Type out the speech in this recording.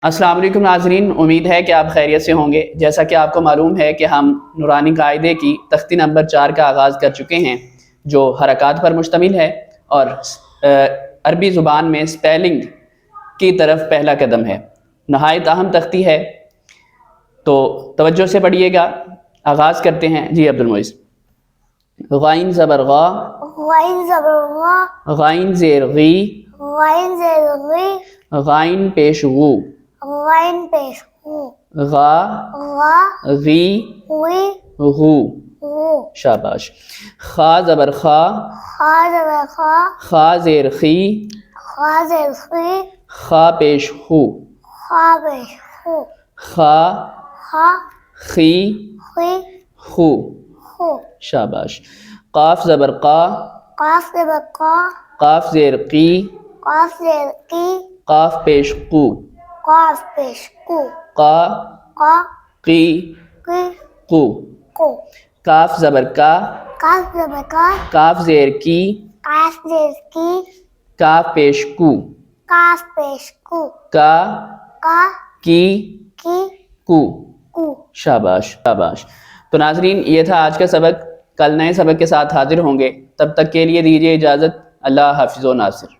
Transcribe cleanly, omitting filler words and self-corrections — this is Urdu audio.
السلام علیکم ناظرین، امید ہے کہ آپ خیریت سے ہوں گے۔ جیسا کہ آپ کو معلوم ہے کہ ہم نورانی قاعدے کی تختی نمبر 4 کا آغاز کر چکے ہیں، جو حرکات پر مشتمل ہے اور عربی زبان میں سپیلنگ کی طرف پہلا قدم ہے۔ نہایت اہم تختی ہے، تو توجہ سے پڑھیے گا۔ آغاز کرتے ہیں۔ جی عبدالمعیز۔ غائن زبر غا، غائن زبر غا، غائن زیر غی، غائن زیر غی، غائن پیش غو، غائن پیش غو، غا غا، غی غی، غو۔ غو، شاباش۔ خا زبر خا، خا زبر خا، خا زیر خی، خا زیر خی، خا پیش خو، خا پیش خو، خا خا، خی خی، خو۔ خو۔ شاباش۔ قاف زبر قا، قاف زبر قا، قاف زیر قی، قاف زیر قی، قاف پیش قو، قاف پیش قو، قا قا، قی قی، قو۔ قو۔ کاف زبر کا، کاف زبر کا، کاف زیر کی، کاف زیر کی، کاف پیش کو، کاف پیش کو، کا کا، کی کی، کو۔ کو۔ شاباش شاباش۔ تو ناظرین، یہ تھا آج کا سبق۔ کل نئے سبق کے ساتھ حاضر ہوں گے، تب تک کے لیے دیجیے اجازت۔ اللہ حافظ و ناصر۔